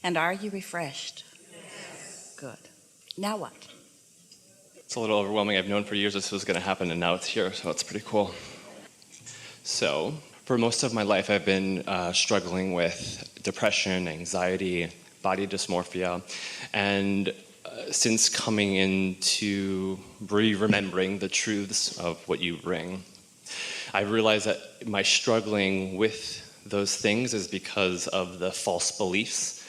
And are you refreshed? Yes. Good. Now what? It's a little overwhelming. I've known for years this was going to happen, and now it's here, so it's pretty cool. So, for most of my life, I've been struggling with depression, anxiety, body dysmorphia, and since coming into remembering the truths of what you bring, I realized that my struggling with those things is because of the false beliefs.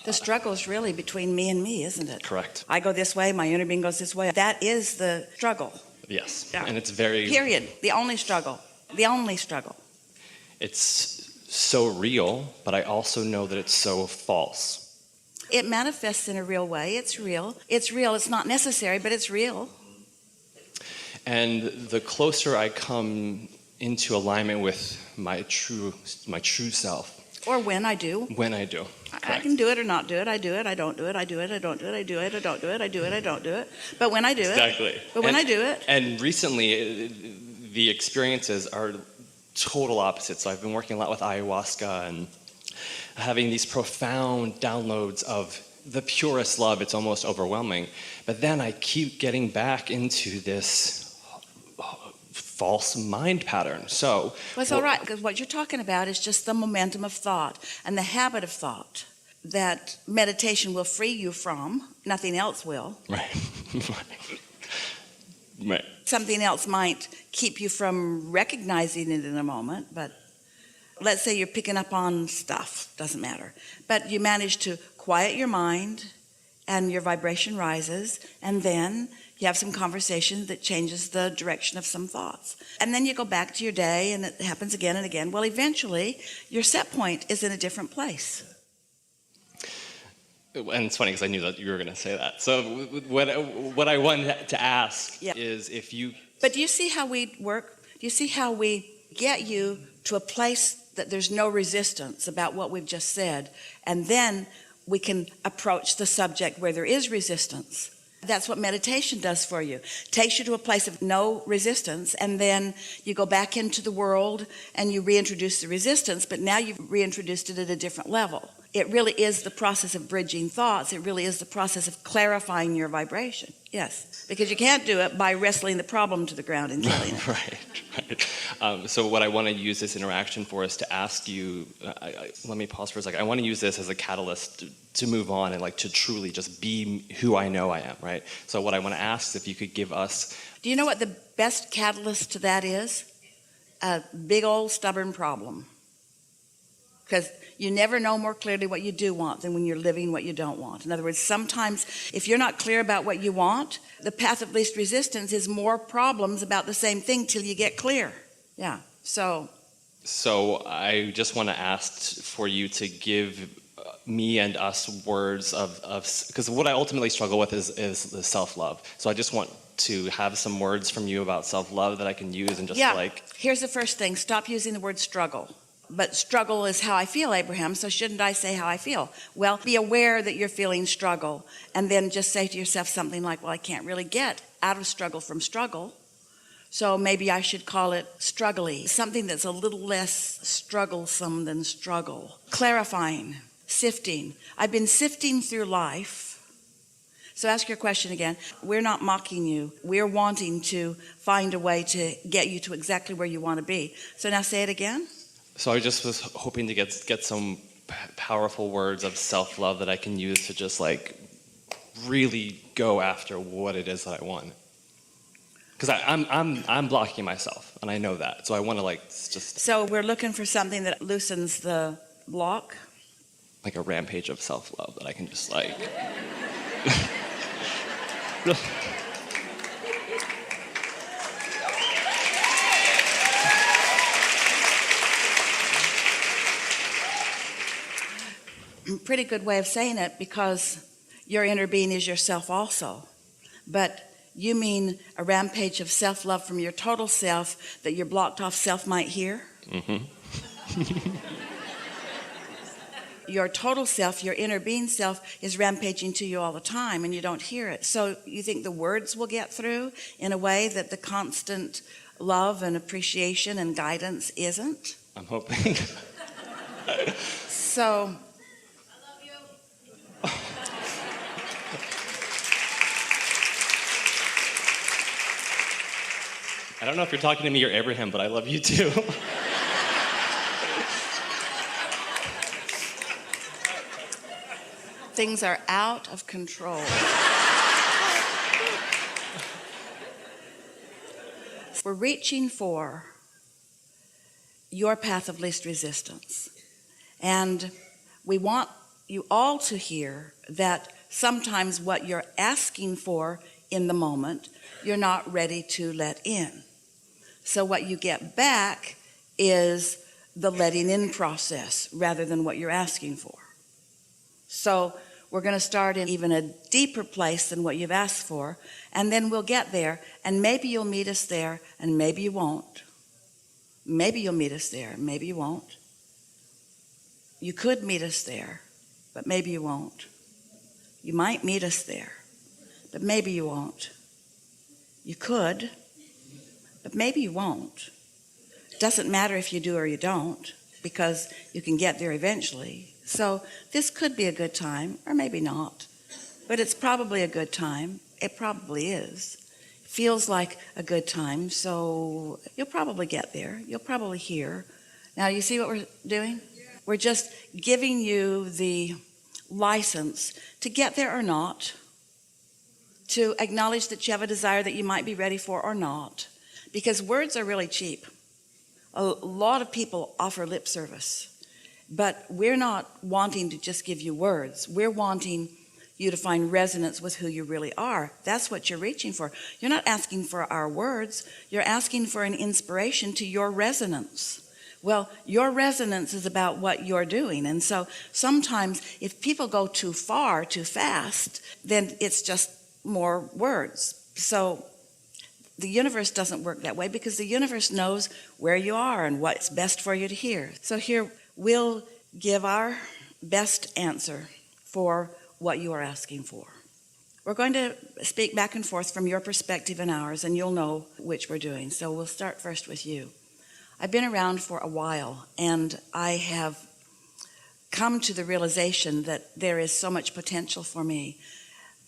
The struggle is really between me and me, isn't it? Correct. I go this way, my inner being goes this way. That is the struggle. Yes. Yeah. And it's very... Period. The only struggle. The only struggle. It's so real, but I also know that it's so false. It manifests in a real way. It's real. It's real. It's not necessary, but it's real. And the closer I come into alignment with my true self. Or when I do. When I do. I can do it or not do it. I do it. I don't do it. I do it. I don't do it. I do it. I don't do it. I do it. I don't do it. But when I do it. Exactly. But when I do it. And recently, the experiences are total opposites. So I've been working a lot with ayahuasca and having these profound downloads of the purest love. It's almost overwhelming. But then I keep getting back into this false mind pattern. So well, it's all right, because what you're talking about is just the momentum of thought and the habit of thought that meditation will free you from. Nothing else will. Right. Right. Something else might keep you from recognizing it in a moment, but let's say you're picking up on stuff, doesn't matter. But you manage to quiet your mind and your vibration rises, and then you have some conversation that changes the direction of some thoughts. And then you go back to your day, and it happens again and again. Well, eventually, your set point is in a different place. And it's funny because I knew that you were going to say that. So what I wanted to ask is if you... But do you see how we work? Do you see how we get you to a place that there's no resistance about what we've just said, and then we can approach the subject where there is resistance? That's what meditation does for you. Takes you to a place of no resistance, and then you go back into the world and you reintroduce the resistance, but now you've reintroduced it at a different level. It really is the process of bridging thoughts. It really is the process of clarifying your vibration. Yes, because you can't do it by wrestling the problem to the ground and killing it. Right. So what I want to use this interaction for is to ask you, let me pause for a second. I want to use this as a catalyst to move on and like to truly just be who I know I am, right? So what I want to ask is if you could give us... Do you know what the best catalyst to that is? A big old stubborn problem. Because you never know more clearly what you do want than when you're living what you don't want. In other words, sometimes if you're not clear about what you want, the path of least resistance is more problems about the same thing till you get clear. Yeah, so I just want to ask for you to give me and us words of because what I ultimately struggle with is the self-love. So I just want to have some words from you about self-love that I can use and just Here's the first thing. Stop using the word struggle. But struggle is how I feel, Abraham, so shouldn't I say how I feel? Well, be aware that you're feeling struggle, and then just say to yourself something like, well, I can't really get out of struggle from struggle, so maybe I should call it struggly, something that's a little less strugglesome than struggle. Clarifying, sifting. I've been sifting through life. So ask your question again. We're not mocking you. We're wanting to find a way to get you to exactly where you want to be. So now say it again. So I just was hoping to get some powerful words of self-love that I can use to just like really go after what it is that I want. Because I'm blocking myself, and I know that. So I want to like just... So we're looking for something that loosens the block? Like a rampage of self-love that I can just like... Pretty good way of saying it, because your inner being is yourself also. But you mean a rampage of self-love from your total self that your blocked off self might hear? Mm-hmm. Your total self, your inner being self, is rampaging to you all the time, and you don't hear it. So you think the words will get through in a way that the constant love and appreciation and guidance isn't? I'm hoping. So... I don't know if you're talking to me or Abraham, but I love you too. Things are out of control. We're reaching for your path of least resistance. And we want you all to hear that sometimes what you're asking for in the moment, you're not ready to let in. So what you get back is the letting in process rather than what you're asking for. So we're going to start in even a deeper place than what you've asked for, and then we'll get there, and maybe you'll meet us there, and maybe you won't. Maybe you'll meet us there, maybe you won't. You could meet us there, but maybe you won't. You might meet us there, but maybe you won't. You could, but maybe you won't. It doesn't matter if you do or you don't, because you can get there eventually. So this could be a good time, or maybe not, but it's probably a good time. It probably is. It feels like a good time, so you'll probably get there. You'll probably hear. Now, you see what we're doing? We're just giving you the license to get there or not, to acknowledge that you have a desire that you might be ready for or not, because words are really cheap. A lot of people offer lip service. But we're not wanting to just give you words. We're wanting you to find resonance with who you really are. That's what you're reaching for. You're not asking for our words. You're asking for an inspiration to your resonance. Well, your resonance is about what you're doing. And so sometimes if people go too far, too fast, then it's just more words. So the universe doesn't work that way, because the universe knows where you are and what's best for you to hear. So here, we'll give our best answer for what you are asking for. We're going to speak back and forth from your perspective and ours, and you'll know which we're doing. So we'll start first with you. I've been around for a while, and I have come to the realization that there is so much potential for me,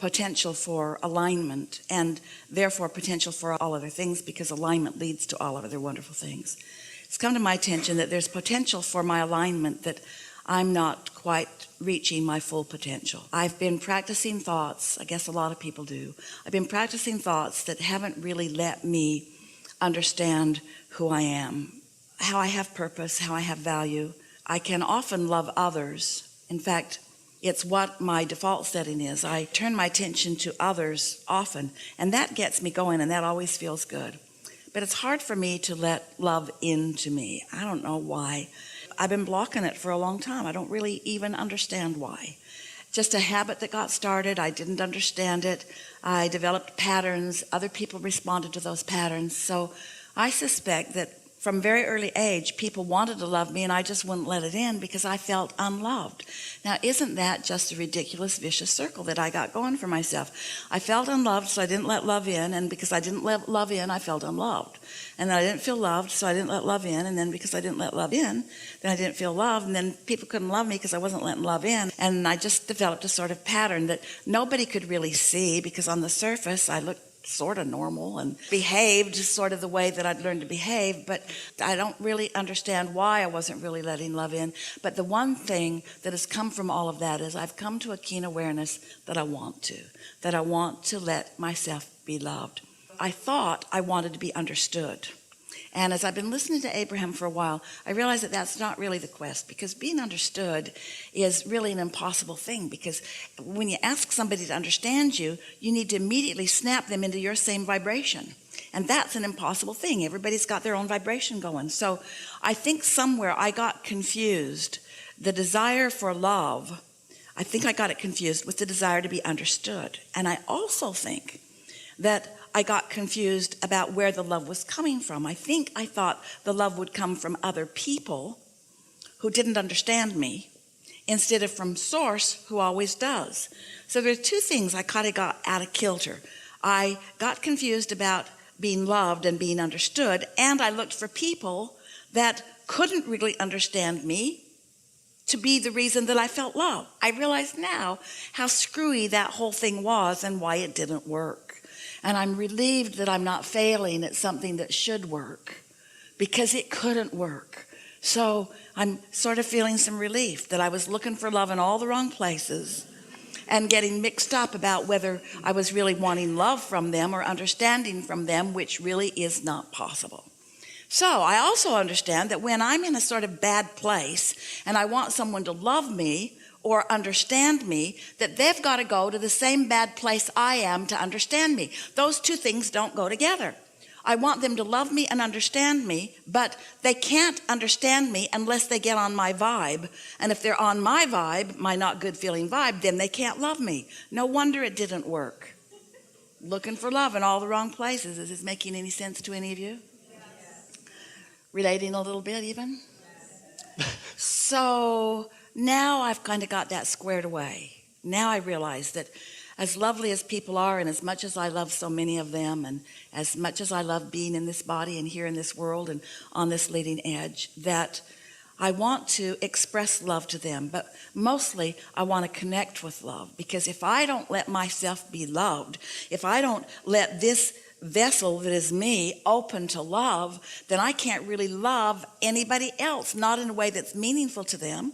potential for alignment, and therefore potential for all other things, because alignment leads to all other wonderful things. It's come to my attention that there's potential for my alignment, that I'm not quite reaching my full potential. I've been practicing thoughts, I guess a lot of people do. I've been practicing thoughts that haven't really let me understand who I am, how I have purpose, how I have value. I can often love others. In fact, it's what my default setting is. I turn my attention to others often, and that gets me going, and that always feels good. But it's hard for me to let love into me. I don't know why. I've been blocking it for a long time. I don't really even understand why. Just a habit that got started. I didn't understand it. I developed patterns. Other people responded to those patterns. So I suspect that from very early age, people wanted to love me, and I just wouldn't let it in because I felt unloved. Now, isn't that just a ridiculous, vicious circle that I got going for myself? I felt unloved, so I didn't let love in, and because I didn't let love in, I felt unloved. And then I didn't feel loved, so I didn't let love in, and then because I didn't let love in, then I didn't feel loved, and then people couldn't love me because I wasn't letting love in. And I just developed a sort of pattern that nobody could really see, because on the surface, I looked sort of normal and behaved sort of the way that I'd learned to behave, but I don't really understand why I wasn't really letting love in. But the one thing that has come from all of that is I've come to a keen awareness that I want to let myself be loved. I thought I wanted to be understood. And as I've been listening to Abraham for a while, I realized that that's not really the quest, because being understood is really an impossible thing, because when you ask somebody to understand you, you need to immediately snap them into your same vibration. And that's an impossible thing. Everybody's got their own vibration going. So I think somewhere I got confused. The desire for love, I think I got it confused with the desire to be understood. And I also think that I got confused about where the love was coming from. I think I thought the love would come from other people who didn't understand me, instead of from Source, who always does. So there's two things I kind of got out of kilter. I got confused about being loved and being understood, and I looked for people that couldn't really understand me to be the reason that I felt love. I realize now how screwy that whole thing was and why it didn't work. And I'm relieved that I'm not failing at something that should work, because it couldn't work. So I'm sort of feeling some relief that I was looking for love in all the wrong places and getting mixed up about whether I was really wanting love from them or understanding from them, which really is not possible. So I also understand that when I'm in a sort of bad place and I want someone to love me or understand me, that they've got to go to the same bad place I am to understand me. Those two things don't go together. I want them to love me and understand me, but they can't understand me unless they get on my vibe. And if they're on my vibe, my not good feeling vibe, then they can't love me. No wonder it didn't work. Looking for love in all the wrong places. Is this making any sense to any of you? Yes. Relating a little bit even? Yes. So now I've kind of got that squared away. Now I realize that as lovely as people are, and as much as I love so many of them, and as much as I love being in this body and here in this world and on this leading edge, that I want to express love to them, but mostly I want to connect with love. Because if I don't let myself be loved, if I don't let this vessel that is me open to love, then I can't really love anybody else, not in a way that's meaningful to them.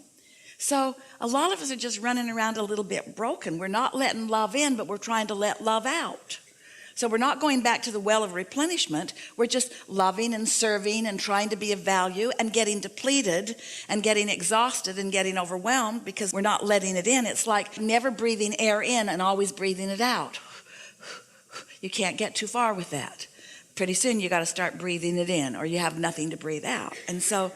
So a lot of us are just running around a little bit broken. We're not letting love in, but we're trying to let love out. So we're not going back to the well of replenishment. We're just loving and serving and trying to be of value and getting depleted and getting exhausted and getting overwhelmed because we're not letting it in. It's like never breathing air in and always breathing it out. You can't get too far with that. Pretty soon you got to start breathing it in, or you have nothing to breathe out. And so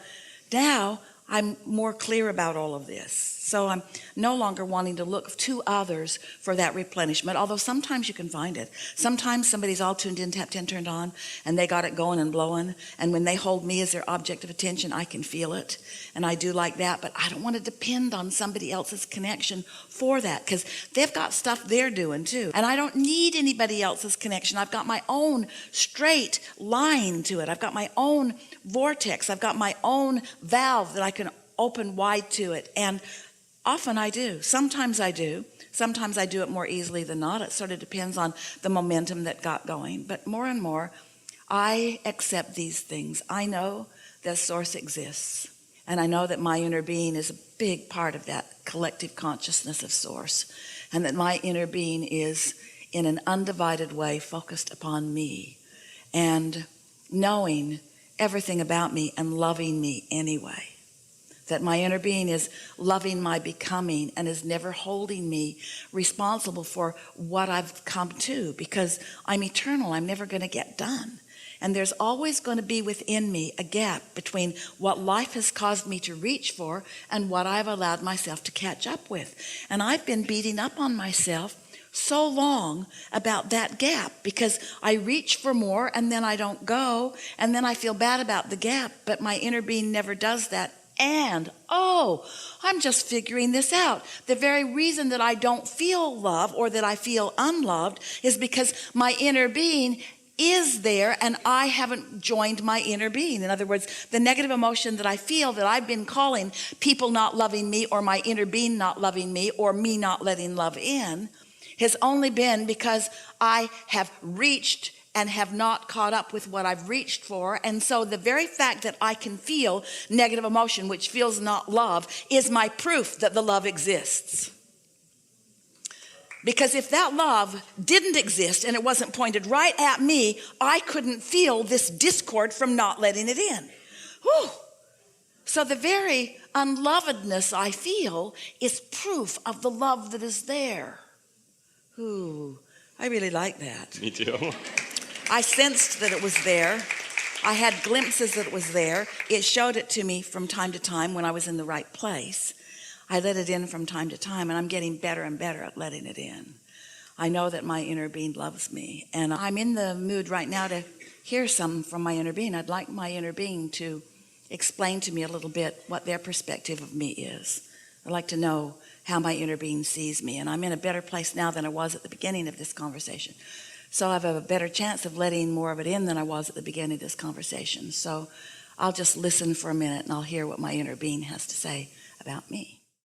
now I'm more clear about all of this. So I'm no longer wanting to look to others for that replenishment, although sometimes you can find it. Sometimes somebody's all tuned in, tapped in, turned on, and they got it going and blowing. And when they hold me as their object of attention, I can feel it. And I do like that, but I don't want to depend on somebody else's connection for that, because they've got stuff they're doing too. And I don't need anybody else's connection. I've got my own straight line to it. I've got my own vortex. I've got my own valve that I can open wide to it. And often I do. Sometimes I do. Sometimes I do it more easily than not. It sort of depends on the momentum that got going. But more and more, I accept these things. I know that Source exists. And I know that my inner being is a big part of that collective consciousness of Source. And that my inner being is, in an undivided way, focused upon me. And knowing everything about me and loving me anyway. That my inner being is loving my becoming and is never holding me responsible for what I've come to, because I'm eternal. I'm never going to get done. And there's always going to be within me a gap between what life has caused me to reach for and what I've allowed myself to catch up with. And I've been beating up on myself so long about that gap, because I reach for more and then I don't go, and then I feel bad about the gap, but my inner being never does that. And, I'm just figuring this out. The very reason that I don't feel love, or that I feel unloved, is because my inner being is there and I haven't joined my inner being. In other words, the negative emotion that I feel, that I've been calling people not loving me, or my inner being not loving me, or me not letting love in, has only been because I have reached and have not caught up with what I've reached for. And so the very fact that I can feel negative emotion, which feels not love, is my proof that the love exists. Because if that love didn't exist and it wasn't pointed right at me, I couldn't feel this discord from not letting it in. Whew. So the very unlovedness I feel is proof of the love that is there. Ooh, I really like that. Me too. I sensed that it was there. I had glimpses that it was there. It showed it to me from time to time when I was in the right place. I let it in from time to time, and I'm getting better and better at letting it in. I know that my inner being loves me, and I'm in the mood right now to hear something from my inner being. I'd like my inner being to explain to me a little bit what their perspective of me is. I'd like to know how my inner being sees me, and I'm in a better place now than I was at the beginning of this conversation. So I have a better chance of letting more of it in than I was at the beginning of this conversation. So I'll just listen for a minute and I'll hear what my inner being has to say about me.